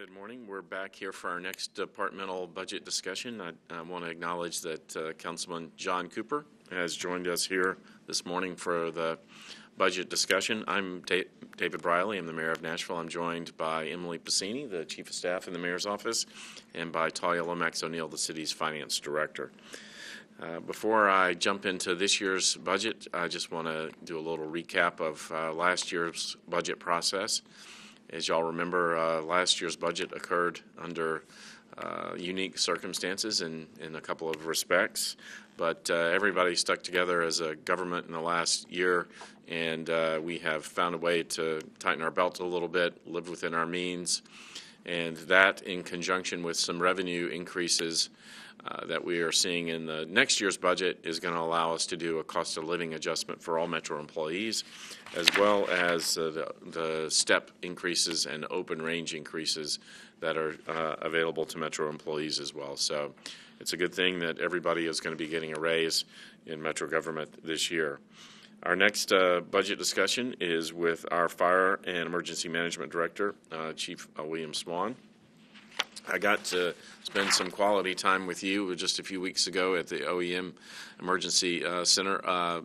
Good morning. We're back here for our next departmental budget discussion. I want to acknowledge that Councilman John Cooper has joined us here this morning for the budget discussion. I'm David Briley. I'm the mayor of Nashville. I'm joined by Emily Piscini, the chief of staff in the mayor's office, and by Talia Lomax O'Neill, the city's finance director. Before I jump into this year's budget, I just want to do a little recap of last year's budget process. As y'all remember, last year's budget occurred under unique circumstances in a couple of respects, but everybody stuck together as a government in the last year, and we have found a way to tighten our belt a little bit, live within our means, and that in conjunction with some revenue increases that we are seeing in the next year's budget is going to allow us to do a cost of living adjustment for all Metro employees, as well as the step increases and open range increases that are available to Metro employees as well. So it's a good thing that everybody is going to be getting a raise in Metro government this year. Our next budget discussion is with our Fire and Emergency Management Director, Chief William Swan. I got to spend some quality time with you just a few weeks ago at the OEM Emergency Center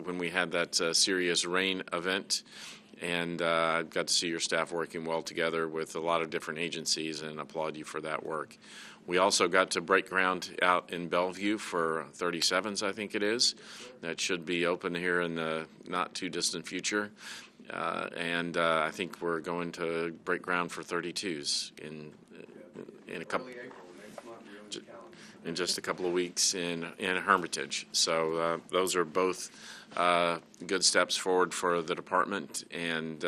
when we had that serious rain event, and I got to see your staff working well together with a lot of different agencies and applaud you for that work. We also got to break ground out in Bellevue for 37s, I think it is. That should be open here in the not too distant future. And I think we're going to break ground for 32s in a couple in just a couple of weeks in Hermitage. So those are both good steps forward for the department. And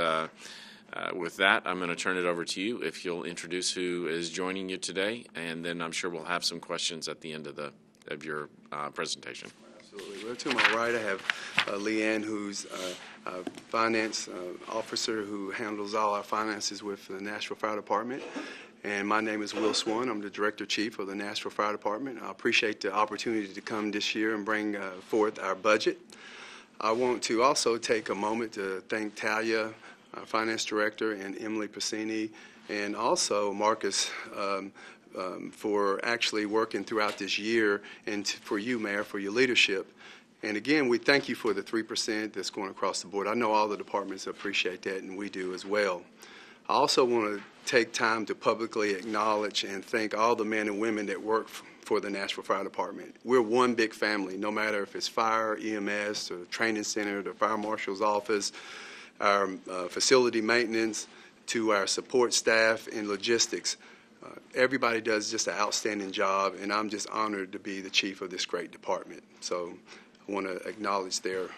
with that, I'm going to turn it over to you if you'll introduce who is joining you today, and then I'm sure we'll have some questions at the end of your presentation. Absolutely. Well, to my right, I have Leanne, who's a finance officer who handles all our finances with the Nashville Fire Department. And my name is Will Swan. I'm the Director Chief of the Nashville Fire Department. I appreciate the opportunity to come this year and bring forth our budget. I want to also take a moment to thank Talia, our Finance Director, and Emily Piscini, and also Marcus for actually working throughout this year, and for you, Mayor, for your leadership. And again, we thank you for the 3% that's going across the board. I know all the departments appreciate that, and we do as well. I also want to take time to publicly acknowledge and thank all the men and women that work for the Nashville Fire Department. We're one big family, no matter if it's fire, EMS, or training center, the fire marshal's office, our facility maintenance, to our support staff and logistics. Everybody does just an outstanding job, and I'm just honored to be the chief of this great department. So I want to acknowledge their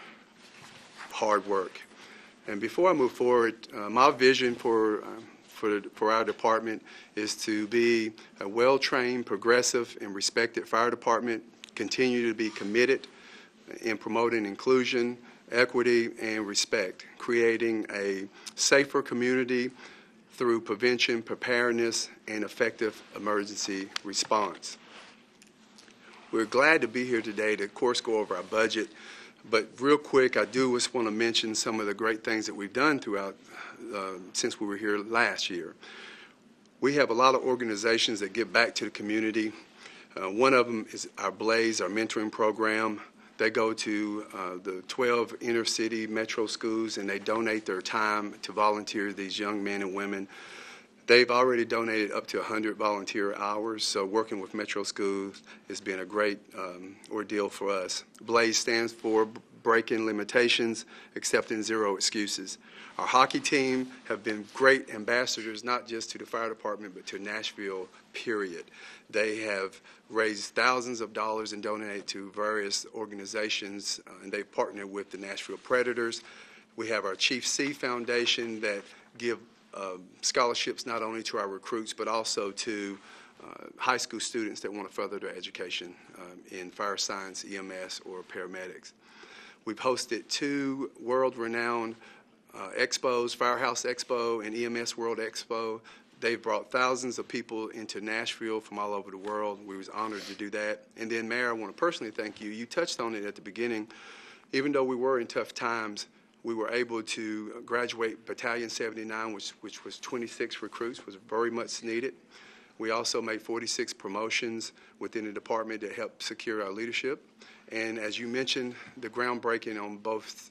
hard work. And before I move forward, my vision for our department is to be a well-trained, progressive, and respected fire department, continue to be committed in promoting inclusion, equity, and respect, creating a safer community through prevention, preparedness, and effective emergency response. We're glad to be here today to, of course, go over our budget. But real quick, I do just want to mention some of the great things that we've done throughout since we were here last year. We have a lot of organizations that give back to the community. One of them is our Blaze, our mentoring program. They go to the 12 inner city metro schools, and they donate their time to volunteer these young men and women. They've already donated up to 100 volunteer hours, so working with metro schools has been a great ordeal for us. BLAZE stands for Breaking Limitations, Accepting Zero Excuses. Our hockey team have been great ambassadors, not just to the fire department, but to Nashville, period. They have raised thousands of dollars and donated to various organizations, and they've partnered with the Nashville Predators. We have our Chief C Foundation that give scholarships not only to our recruits, but also to high school students that want to further their education in fire science, EMS, or paramedics. We've hosted 2 world-renowned expos, Firehouse Expo and EMS World Expo. They've brought thousands of people into Nashville from all over the world. We was honored to do that. And then, Mayor, I want to personally thank you. You touched on it at the beginning. Even though we were in tough times, We were able to graduate Battalion 79, which was 26 recruits, was very much needed. We also made 46 promotions within the department that helped secure our leadership. And as you mentioned, the groundbreaking on both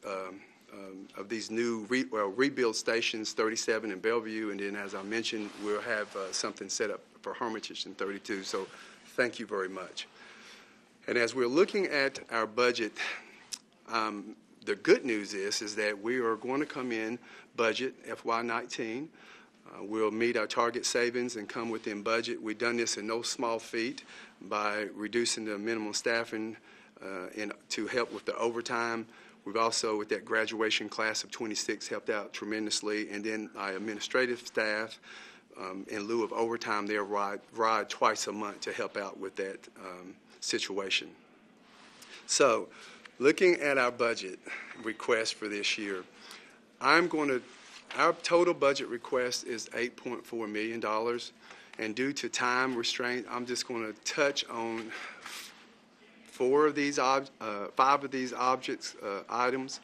of these new rebuild stations, 37 in Bellevue, and then as I mentioned, we'll have something set up for Hermitage in 32. So thank you very much. And as we're looking at our budget, the good news is that we are going to come in budget FY19. We'll meet our target savings and come within budget. We've done this in no small feat by reducing the minimum staffing to help with the overtime. We've also, with that graduation class of 26, helped out tremendously. And then our administrative staff, in lieu of overtime, they'll ride twice a month to help out with that situation. So, looking at our budget request for this year, our total budget request is $8.4 million, and due to time restraint, I'm just going to touch on 5 of these items.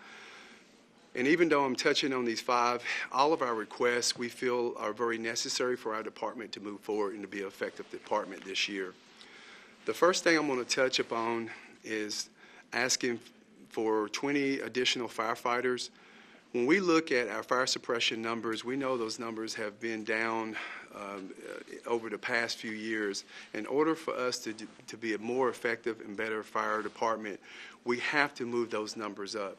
And even though I'm touching on these 5, all of our requests we feel are very necessary for our department to move forward and to be an effective department this year. The first thing I'm going to touch upon is asking for 20 additional firefighters. When we look at our fire suppression numbers, we know those numbers have been down over the past few years. In order for us to be a more effective and better fire department, we have to move those numbers up.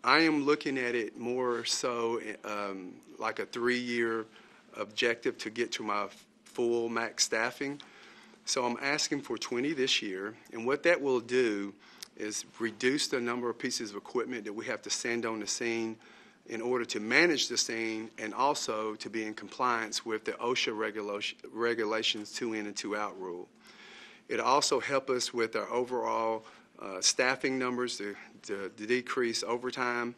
I am looking at it more so like a 3-year objective to get to my full max staffing. So I'm asking for 20 this year, and what that will do is reduce the number of pieces of equipment that we have to send on the scene in order to manage the scene and also to be in compliance with the OSHA regulations 2 in and 2 out rule. It'll also help us with our overall staffing numbers to decrease overtime.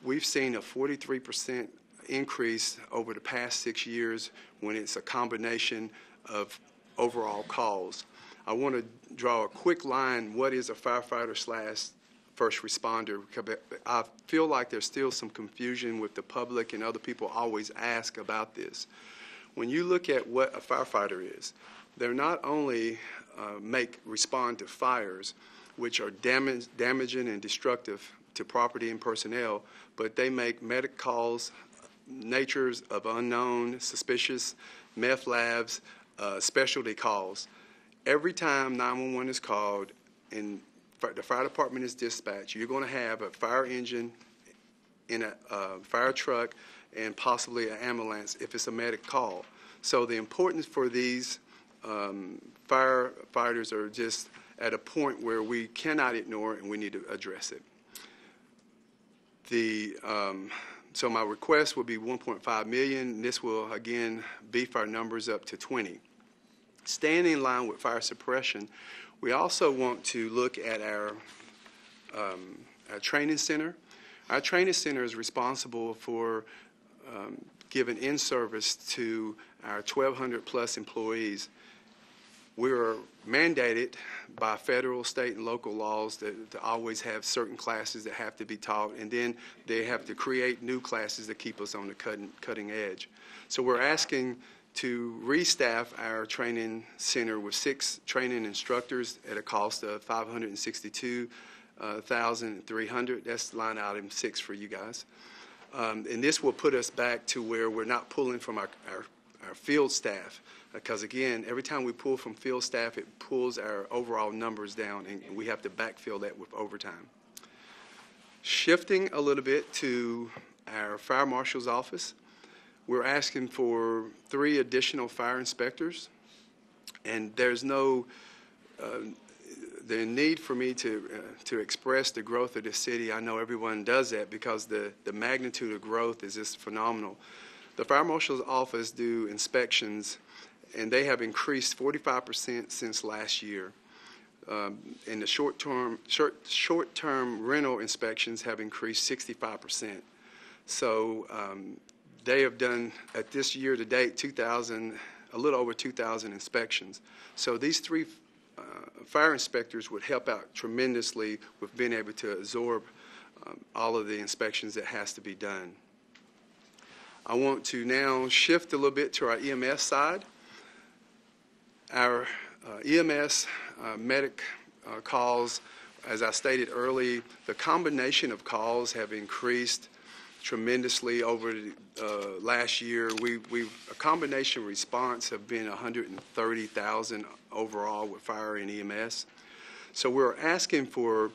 We've seen a 43% increase over the past 6 years when it's a combination of overall calls. I want to draw a quick line. What is a firefighter / first responder? Because I feel like there's still some confusion with the public, and other people always ask about this. When you look at what a firefighter is, they're not only respond to fires, which are damaging and destructive to property and personnel, but they make medic calls, natures of unknown, suspicious, meth labs, specialty calls. Every time 911 is called and the fire department is dispatched, you're going to have a fire engine in a fire truck and possibly an ambulance if it's a medic call. So the importance for these firefighters are just at a point where we cannot ignore it and we need to address it. So my request will be $1.5 million. This will, again, beef our numbers up to 20. Staying in line with fire suppression, we also want to look at our training center. Our training center is responsible for giving in-service to our 1,200 plus employees. We are mandated by federal, state, and local laws to always have certain classes that have to be taught, and then they have to create new classes that keep us on the cutting edge. So we're asking to restaff our training center with 6 training instructors at a cost of $562,300. That's line item 6 for you guys. And this will put us back to where we're not pulling from our field staff. Because again, every time we pull from field staff, it pulls our overall numbers down, and we have to backfill that with overtime. Shifting a little bit to our fire marshal's office, we're asking for 3 additional fire inspectors, and there's no the need for me to express the growth of the city. I know everyone does that because the magnitude of growth is just phenomenal. The fire marshal's office do inspections, and they have increased 45% since last year. And the short-term rental inspections have increased 65%. So they have done, at this year to date, a little over 2,000 inspections. So these 3 fire inspectors would help out tremendously with being able to absorb all of the inspections that has to be done. I want to now shift a little bit to our EMS side. Our EMS medic calls, as I stated early, the combination of calls have increased tremendously over the last year. A combination response have been 130,000 overall with fire and EMS. So we're asking for,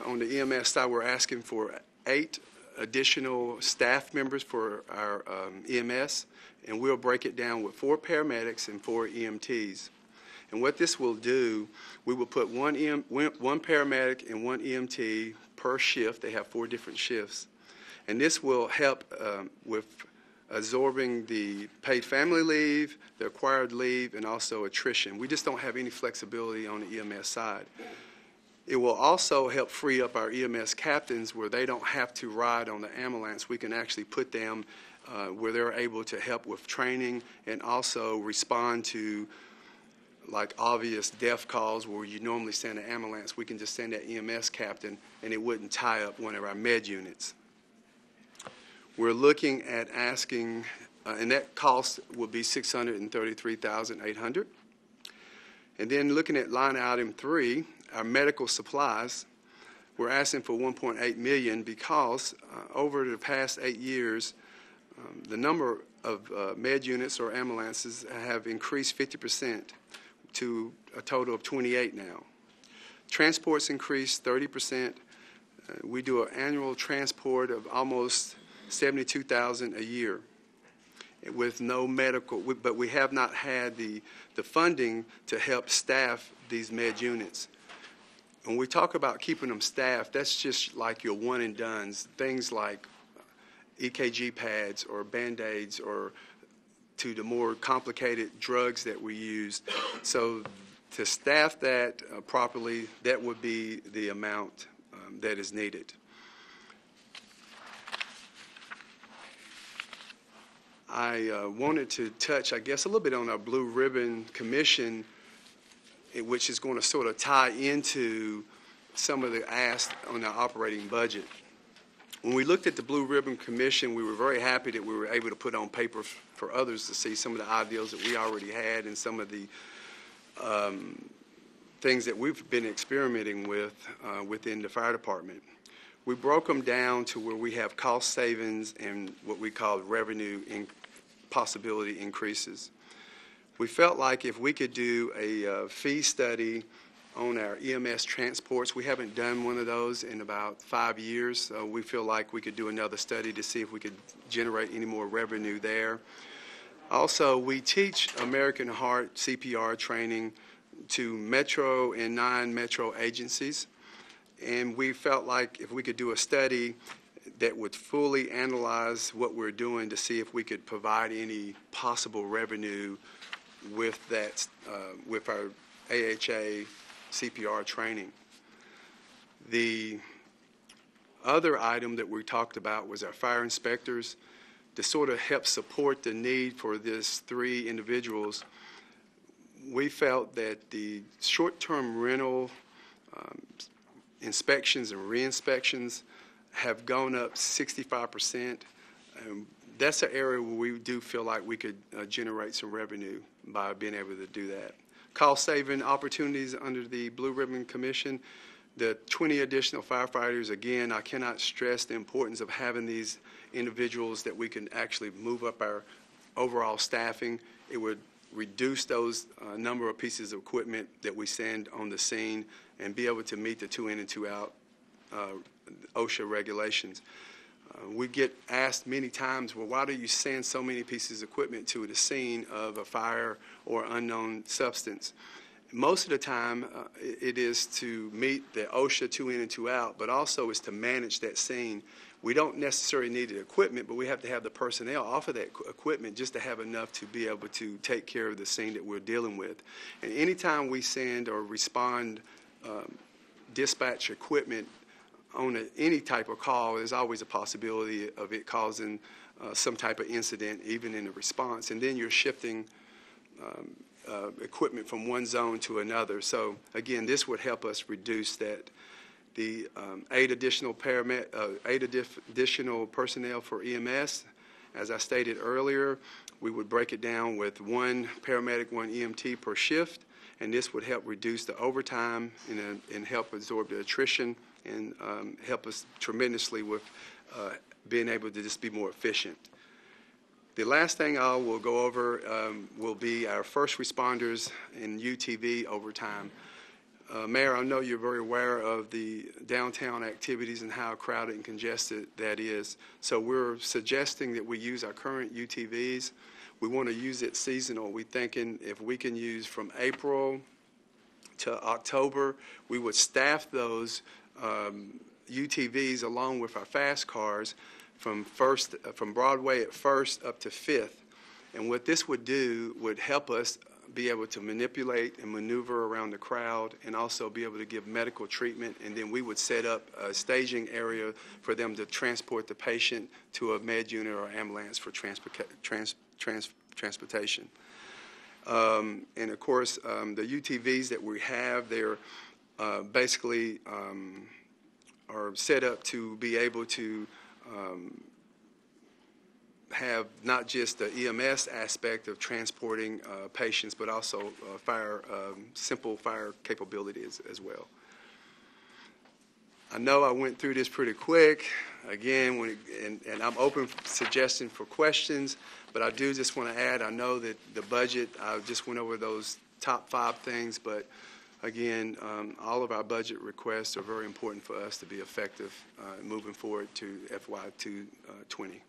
on the EMS side, we're asking for 8 additional staff members for our EMS, and we'll break it down with 4 paramedics and 4 EMTs. And what this will do, we will put one paramedic and 1 EMT per shift. They have 4 different shifts. And this will help with absorbing the paid family leave, the acquired leave, and also attrition. We just don't have any flexibility on the EMS side. It will also help free up our EMS captains where they don't have to ride on the ambulance. We can actually put them where they're able to help with training and also respond to like obvious death calls where you normally send an ambulance. We can just send that EMS captain and it wouldn't tie up one of our med units. We're looking at asking, and that cost will be $633,800. And then looking at line item 3, our medical supplies, we're asking for $1.8 million because over the past 8 years, the number of med units or ambulances have increased 50% to a total of 28 now. Transports increased 30%. We do an annual transport of almost 72,000 a year with no medical, but we have not had the funding to help staff these med units. When we talk about keeping them staffed, that's just like your one and dones, things like EKG pads or Band-Aids or to the more complicated drugs that we use. So to staff that properly, that would be the amount that is needed. I wanted to touch, I guess, a little bit on our Blue Ribbon Commission, which is going to sort of tie into some of the asks on our operating budget. When we looked at the Blue Ribbon Commission, we were very happy that we were able to put on paper for others to see some of the ideals that we already had and some of the things that we've been experimenting with within the fire department. We broke them down to where we have cost savings and what we call revenue possibility increases. We felt like if we could do a fee study on our EMS transports, we haven't done one of those in about 5 years, so we feel like we could do another study to see if we could generate any more revenue there. Also, we teach American Heart CPR training to metro and non-metro agencies, and we felt like if we could do a study that would fully analyze what we're doing to see if we could provide any possible revenue with that, with our AHA CPR training. The other item that we talked about was our fire inspectors. To sort of help support the need for these 3 individuals, we felt that the short-term rental inspections and re-inspections have gone up 65%. That's an area where we do feel like we could generate some revenue by being able to do that. Cost-saving opportunities under the Blue Ribbon Commission, the 20 additional firefighters, again, I cannot stress the importance of having these individuals that we can actually move up our overall staffing. It would reduce those number of pieces of equipment that we send on the scene and be able to meet the 2 in and 2 out OSHA regulations. We get asked many times, well, why do you send so many pieces of equipment to the scene of a fire or unknown substance? Most of the time, it is to meet the OSHA 2 in and 2 out, but also is to manage that scene. We don't necessarily need the equipment, but we have to have the personnel off of that equipment just to have enough to be able to take care of the scene that we're dealing with. And anytime we send or respond dispatch equipment on any type of call, there's always a possibility of it causing some type of incident, even in the response. And then you're shifting equipment from one zone to another. So again, this would help us reduce that the 8 additional personnel for EMS. As I stated earlier, we would break it down with 1 paramedic, 1 EMT per shift, and this would help reduce the overtime and help absorb the attrition and help us tremendously with being able to just be more efficient. The last thing I will go over will be our first responders in UTV overtime. Mayor, I know you're very aware of the downtown activities and how crowded and congested that is. So we're suggesting that we use our current UTVs. We want to use it seasonal. We're thinking if we can use from April to October, we would staff those UTVs along with our fast cars from Broadway at 1st up to 5th. And what this would do would help us be able to manipulate and maneuver around the crowd and also be able to give medical treatment. And then we would set up a staging area for them to transport the patient to a med unit or ambulance for transportation. And of course, the UTVs that we have, they're basically are set up to be able to have not just the EMS aspect of transporting patients, but also simple fire capabilities as well. I know I went through this pretty quick. Again, and I'm open for suggestion for questions, but I do just want to add, I know that the budget, I just went over those top 5 things, but again, all of our budget requests are very important for us to be effective moving forward to FY20.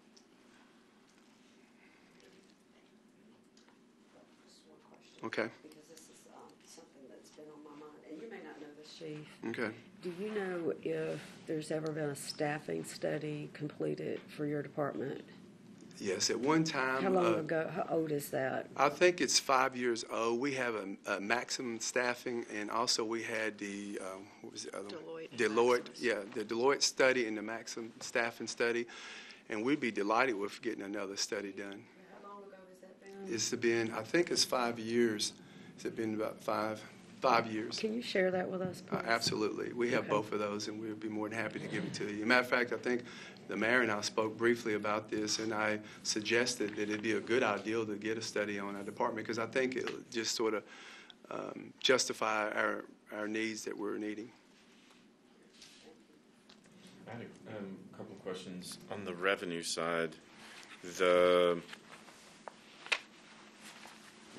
Okay. Because this is something that's been on my mind, and you may not know this, Chief. Okay. Do you know if there's ever been a staffing study completed for your department? Yes, at one time. How long ago? How old is that? I think it's 5 years old. We have a maximum staffing, and also we had the what was the other one? Deloitte. Yeah, the Deloitte study and the maximum staffing study, and we'd be delighted with getting another study done. How long ago has that been? It's been, I think it's 5 years. It's been about five years. Can you share that with us, please? Absolutely. We have both of those, and we'd be more than happy to give it to you. As a matter of fact, I think the mayor and I spoke briefly about this, and I suggested that it'd be a good idea to get a study on our department because I think it'll just sort of justify our needs that we're needing. I had a couple of questions. On the revenue side,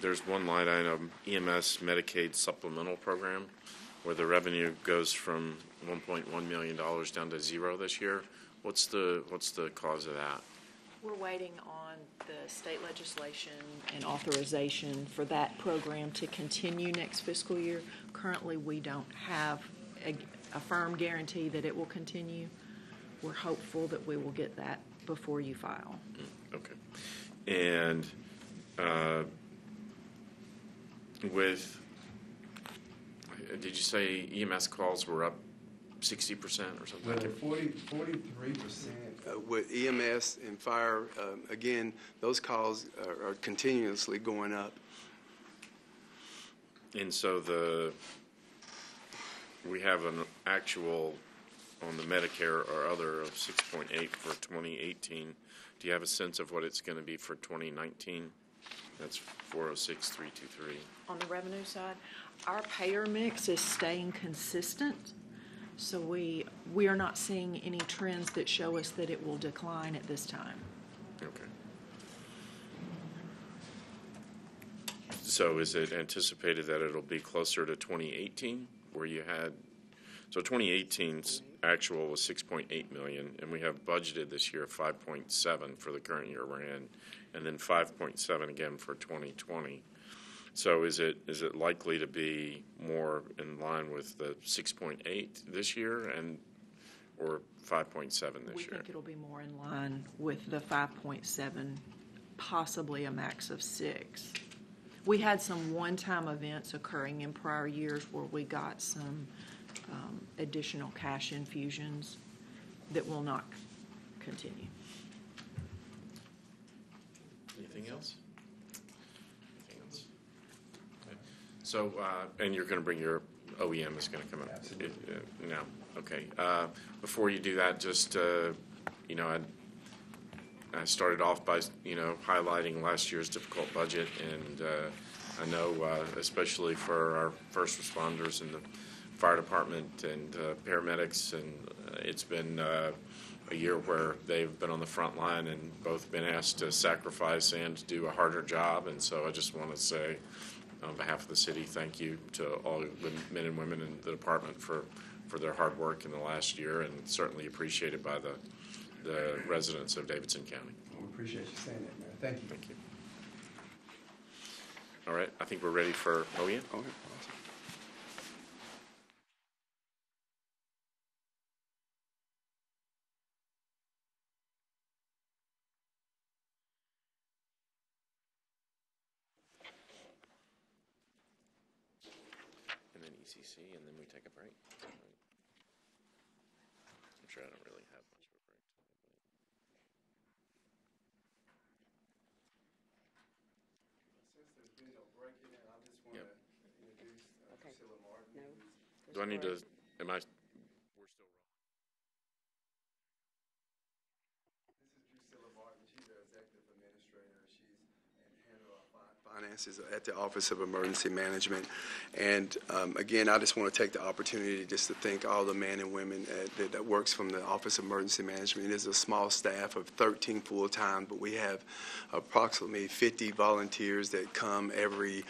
there's one line item, EMS Medicaid Supplemental Program, where the revenue goes from $1.1 million down to 0 this year. What's the cause of that? We're waiting on the state legislation and authorization for that program to continue next fiscal year. Currently, we don't have a firm guarantee that it will continue. We're hopeful that we will get that before you file. Okay. And did you say EMS calls were up 60% or something? Well, 43% with EMS and fire. Again, those calls are continuously going up. And so we have an actual on the Medicare or other of 6.8 for 2018. Do you have a sense of what it's going to be for 2019? That's 406,323. On the revenue side, our payer mix is staying consistent, so we are not seeing any trends that show us that it will decline at this time. Okay. So is it anticipated that it'll be closer to 2018, where you had, so 2018's actual was 6.8 million, and we have budgeted this year 5.7 for the current year we're in, and then 5.7 again for 2020. So is it likely to be more in line with the 6.8 this year or 5.7 this year? We think it'll be more in line with the 5.7, possibly a max of 6. We had some one-time events occurring in prior years where we got some additional cash infusions that will not continue. Anything else? Okay. So, and you're going to bring your OEM is going to come up now. Okay. Before you do that, just, you know, I started off by, you know, highlighting last year's difficult budget, and I know, especially for our first responders and the fire department and paramedics, and it's been a year where they've been on the front line and both been asked to sacrifice and to do a harder job. And so I just want to say, on behalf of the city, thank you to all the men and women in the department for their hard work in the last year, and certainly appreciated by the residents of Davidson County. We appreciate you saying that, Mayor. Thank you. Thank you. All right, I think we're ready for OEM. Okay, awesome. And then ECC, and then we take a break. I'm sure I don't really have much of a break. Since there's been no break in it, I just want Yep. to introduce Okay. Priscilla Martin. No. Do I need to, am I, we're still rolling? This is Priscilla Martin. She's our executive administrator. She's handles our finances at the Office of Emergency Management. And again, I just want to take the opportunity just to thank all the men and women that works from the Office of Emergency Management. It is a small staff of 13 full-time, but we have approximately 50 volunteers that come every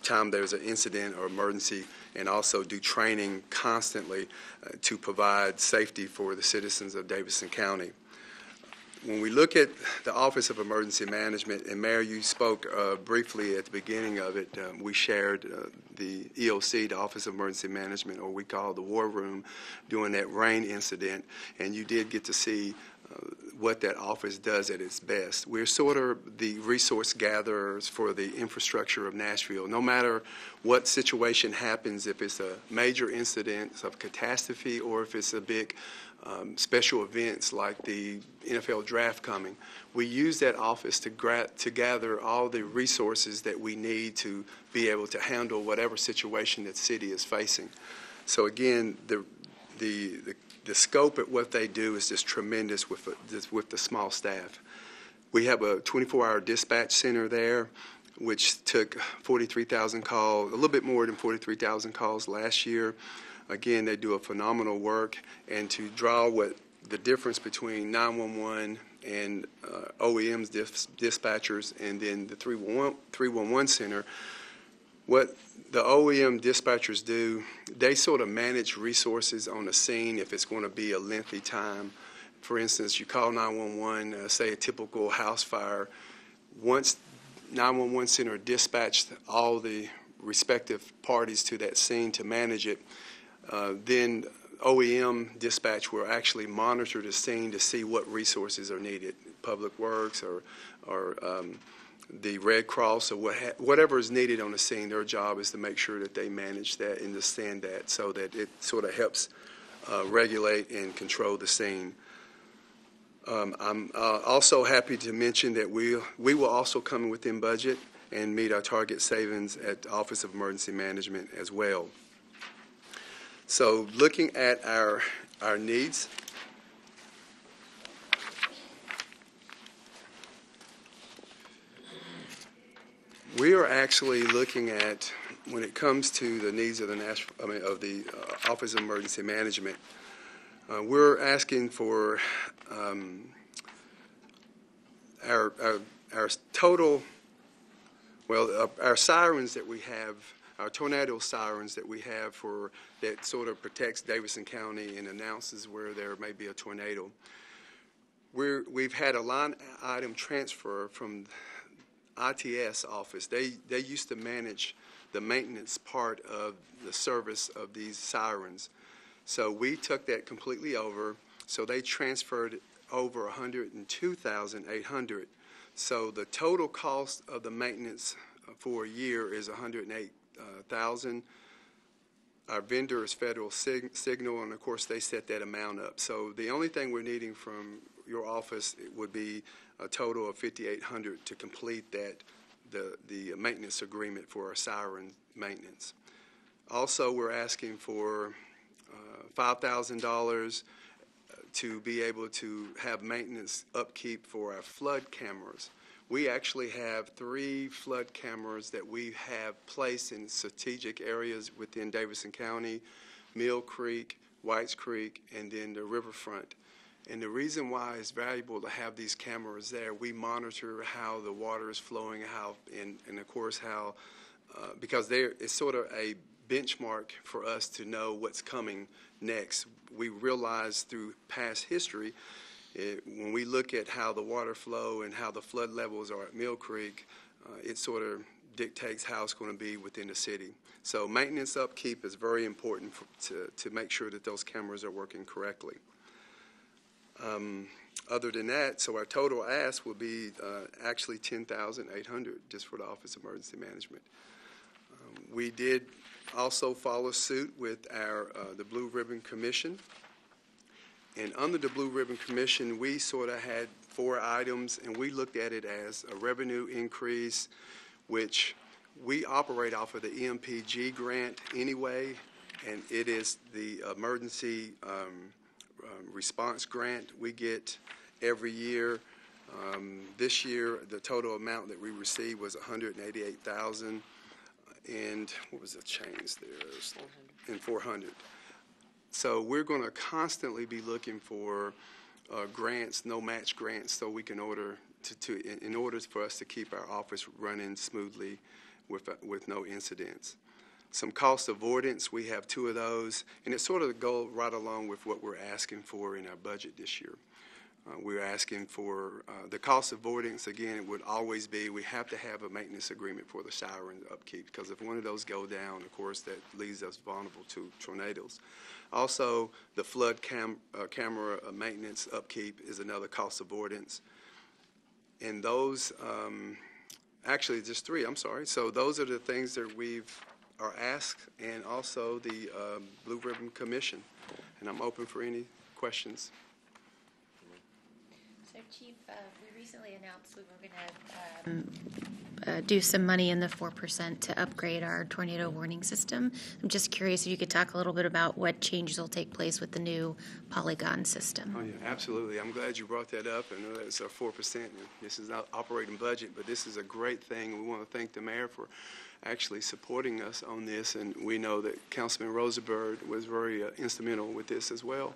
time there's an incident or emergency, and also do training constantly to provide safety for the citizens of Davidson County. When we look at the Office of Emergency Management, and Mayor, you spoke briefly at the beginning of it, we shared the EOC, the Office of Emergency Management, or we call the War Room, during that rain incident, and you did get to see what that office does at its best. We're sort of the resource gatherers for the infrastructure of Nashville. No matter what situation happens, if it's a major incident of catastrophe or if it's a big special events like the NFL draft coming, we use that office to gather all the resources that we need to be able to handle whatever situation that city is facing. So again, the scope of what they do is just tremendous with the small staff. We have a 24-hour dispatch center there, which took 43,000 calls, a little bit more than 43,000 calls last year. Again, they do a phenomenal work, and to draw what the difference between 911 and OEM's dispatchers and then the 311 center, what the OEM dispatchers do, they sort of manage resources on the scene if it's going to be a lengthy time. For instance, you call 911, say a typical house fire. Once 911 center dispatched all the respective parties to that scene to manage it, then OEM dispatch will actually monitor the scene to see what resources are needed, Public Works or the Red Cross or whatever is needed on the scene. Their job is to make sure that they manage that and understand that so that it sort of helps regulate and control the scene. I'm also happy to mention that we will also come within budget and meet our target savings at the Office of Emergency Management as well. So looking at our needs, we are actually looking at, when it comes to the needs of the Office of Emergency Management, we're asking for our total, our sirens that we have, our tornado sirens that we have that sort of protects Davidson County and announces where there may be a tornado. We've had a line item transfer from ITS office. They used to manage the maintenance part of the service of these sirens. So we took that completely over. So they transferred over $102,800. So the total cost of the maintenance for a year is $108,000. Our vendor is Federal Signal, and of course they set that amount up. So the only thing we're needing from your office would be a total of $5,800 to complete that, the maintenance agreement for our siren maintenance. Also, we're asking for $5,000 to be able to have maintenance upkeep for our flood cameras. We actually have 3 flood cameras that we have placed in strategic areas within Davidson County, Mill Creek, Whites Creek, and then the riverfront. And the reason why it's valuable to have these cameras there, we monitor how the water is flowing, and of course how, because it's sort of a benchmark for us to know what's coming next. We realize through past history, when we look at how the water flow and how the flood levels are at Mill Creek, it sort of dictates how it's going to be within the city. So maintenance upkeep is very important to make sure that those cameras are working correctly. Other than that, so our total ask will be actually $10,800 just for the Office of Emergency Management. We did also follow suit with the Blue Ribbon Commission. And under the Blue Ribbon Commission, we sort of had 4 items, and we looked at it as a revenue increase, which we operate off of the EMPG grant anyway, and it is the emergency response grant we get every year. This year, the total amount that we received was $188,000, and what was the change there? And $400. So we're going to constantly be looking for grants, no match grants, so we can in order for us to keep our office running smoothly with no incidents. Some cost avoidance, we have 2 of those, and it sort of goes right along with what we're asking for in our budget this year. We're asking for the cost avoidance, again, it would always be we have to have a maintenance agreement for the siren upkeep, because if one of those go down, of course, that leaves us vulnerable to tornadoes. Also, the flood camera maintenance upkeep is another cost avoidance. And those, actually just 3, I'm sorry. So those are the things that are asked, and also the Blue Ribbon Commission. And I'm open for any questions. So, Chief, we recently announced we were going to do some money in the 4% to upgrade our tornado warning system. I'm just curious if you could talk a little bit about what changes will take place with the new Polygon system. Oh, yeah, absolutely. I'm glad you brought that up. I know that's our 4%. And this is not operating budget, but this is a great thing. We want to thank the mayor for actually supporting us on this, and we know that Councilman Rosenberg was very instrumental with this as well.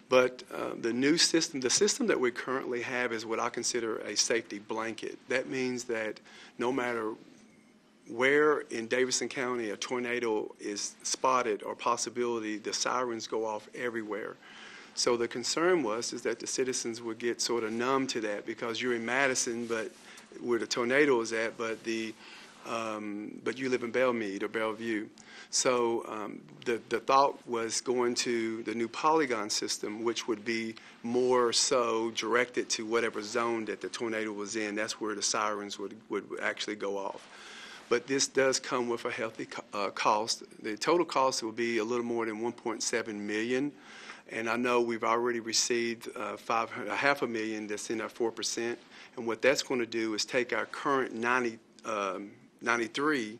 But the new system, the system that we currently have is what I consider a safety blanket. That means that no matter where in Davidson County a tornado is spotted or possibility, the sirens go off everywhere. So the concern is that the citizens would get sort of numb to that, because you're in Madison, but where the tornado is at, but you live in Belmead or Bellevue. So the thought was going to the new Polygon system, which would be more so directed to whatever zone that the tornado was in. That's where the sirens would actually go off. But this does come with a healthy cost. The total cost will be a little more than $1.7 million. And I know we've already received $500,000 that's in our 4%. And what that's going to do is take our current 93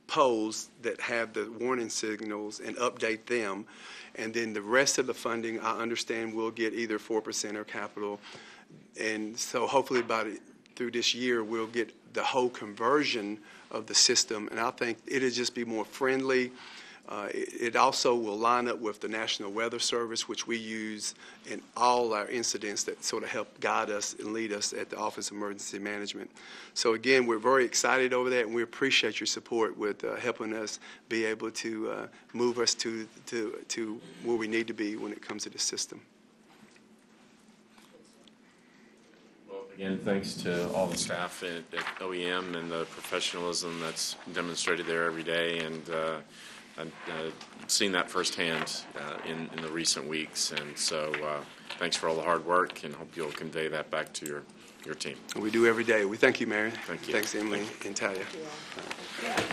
poles that have the warning signals and update them. And then the rest of the funding, I understand, will get either 4% or capital. And so hopefully through this year, we'll get the whole conversion of the system. And I think it'll just be more friendly. It also will line up with the National Weather Service, which we use in all our incidents that sort of help guide us and lead us at the Office of Emergency Management. So again, we're very excited over that, and we appreciate your support with helping us be able to move us to where we need to be when it comes to the system. Well, again, thanks to all the staff at OEM and the professionalism that's demonstrated there every day, and I've seen that firsthand in the recent weeks, and so thanks for all the hard work, and hope you'll convey that back to your team. We do every day. We thank you, Mary. Thank you. Thanks, Emily and Talia. Yeah.